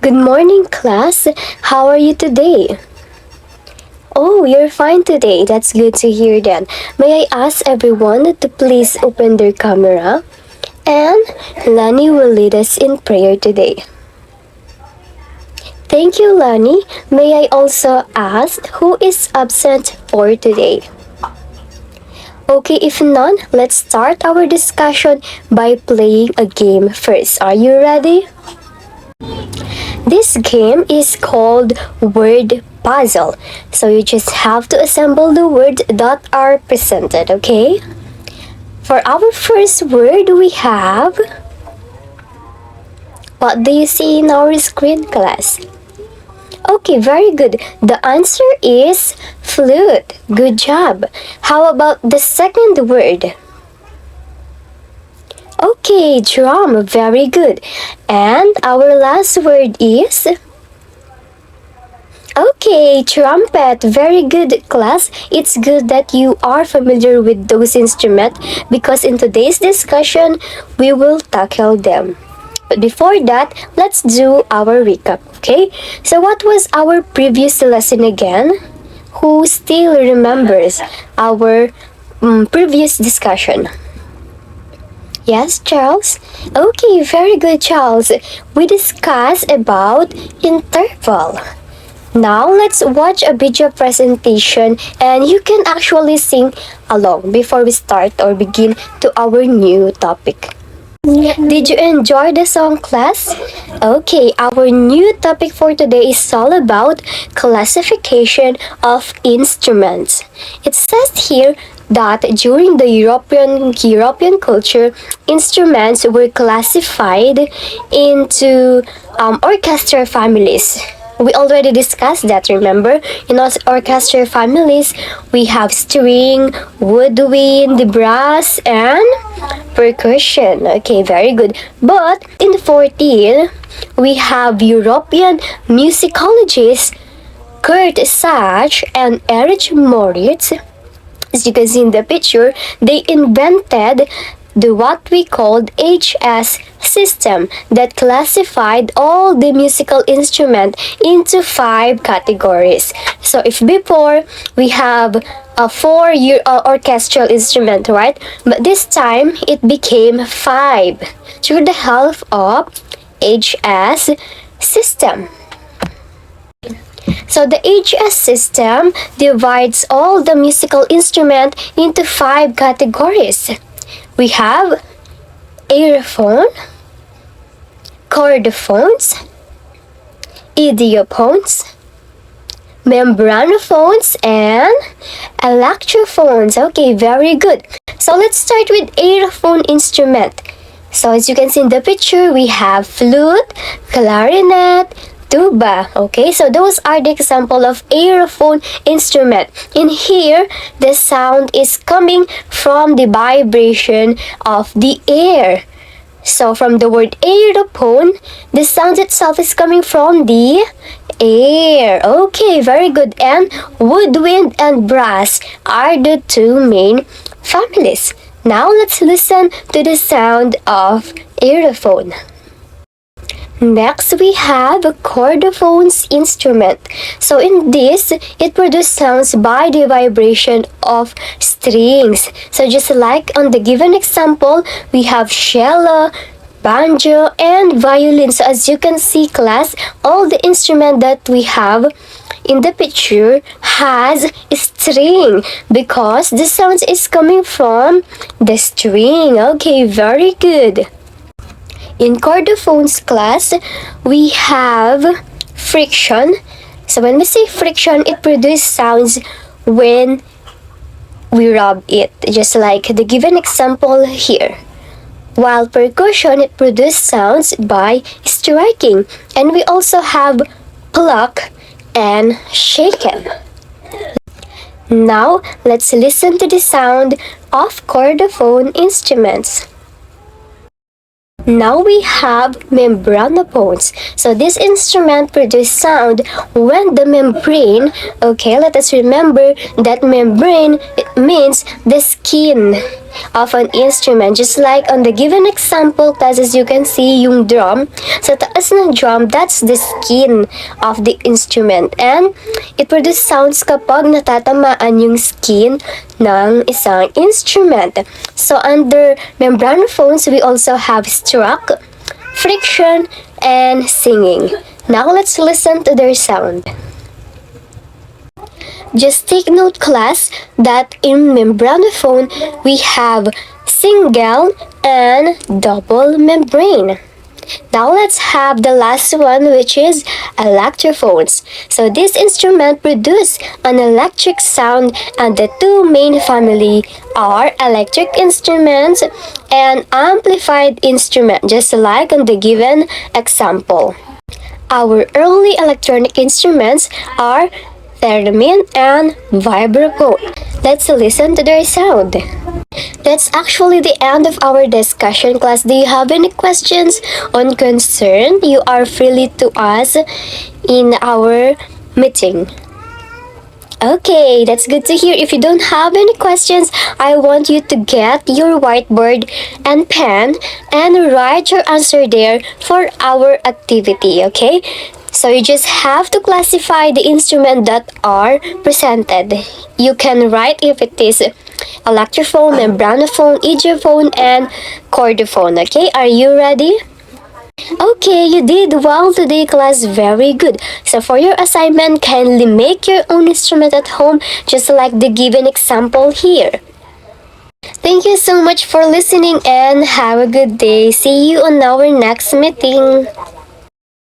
Good morning, class. How are you today? Oh, you're fine today. That's good to hear then. May I ask everyone to please open their camera? And Lani will lead us in prayer today. Thank you, Lani. May I also ask who is absent for today? Okay, if none, let's start our discussion by playing a game first. Are you ready? This game is called Word Puzzle. So you just have to assemble the words that are presented, okay? For our first word, we have... What do you see in our screen, class? Okay, very good. The answer is flute. Good job. How about the second word? Okay, drum. Very good. And our last word is... Okay, trumpet. Very good, class. It's good that you are familiar with those instruments because in today's discussion, we will tackle them. But before that, let's do our recap, okay? So what was our previous lesson again? Who still remembers our previous discussion? Yes, Charles? Okay, very good, Charles. We discussed about interval. Now, let's watch a video presentation and you can actually sing along before we start or begin to our new topic. Did you enjoy the song, class? Okay, our new topic for today is all about classification of instruments. It says here that during the European culture, instruments were classified into orchestra families. We already discussed that, remember? In our orchestra families, we have string, woodwind, brass, and percussion. Okay, very good. But in the 14th, we have European musicologists Kurt Sachs and Erich Moritz. As you can see in the picture, they invented what we called HS system that classified all the musical instruments into 5 categories. So if before we have a 4-year orchestral instrument, right? But this time it became 5 through the help of HS system. So the HS system divides all the musical instruments into 5 categories. We have aerophone, chordophones, idiophones, membranophones, and electrophones. Okay, very good. So let's start with aerophone instrument. So as you can see in the picture, we have flute, clarinet, tuba. Okay, so those are the example of aerophone instrument. In here, the sound is coming from the vibration of the air. So from the word aerophone, the sound itself is coming from the air. Okay, very good. And woodwind and brass are the 2 main families. Now let's listen to the sound of aerophone. Next, we have a chordophones instrument. So in this, it produces sounds by the vibration of strings. So just like on the given example, we have cello, banjo, and violin. So as you can see, class, all the instrument that we have in the picture has a string because the sound is coming from the string. Okay, very good. In chordophones class, we have friction. So when we say friction, it produces sounds when we rub it, just like the given example here. While percussion, it produces sounds by striking. And we also have pluck and shaken. Now, let's listen to the sound of chordophone instruments. Now we have membranophones. So this instrument produces sound when the membrane, okay, let us remember that membrane, it means the skin. of an instrument. Just like on the given example, class, as you can see, yung drum. Sa taas ng drum, that's the skin of the instrument. And it produces sounds kapag natatamaan yung skin ng isang instrument. So under membranophones, we also have stroke, friction, and singing. Now let's listen to their sound. Just take note, class, that in membranophone, we have single and double membrane. Now let's have the last one, which is electrophones. So this instrument produce an electric sound, and the two main family are electric instruments and amplified instrument, just like on the given example. Our early electronic instruments are theremin and vibraphone. Let's listen to their sound. That's actually the end of our discussion, class. Do you have any questions or concern? You are freely to ask in our meeting. Okay, that's good to hear. If you don't have any questions, I want you to get your whiteboard and pen and write your answer there for our activity, okay? So you just have to classify the instruments that are presented. You can write if it is electrophone, membranophone, idiophone, and chordophone. Okay, are you ready? Okay, you did well today, class. Very good. So for your assignment, kindly make your own instrument at home, just like the given example here. Thank you so much for listening and have a good day. See you on our next meeting.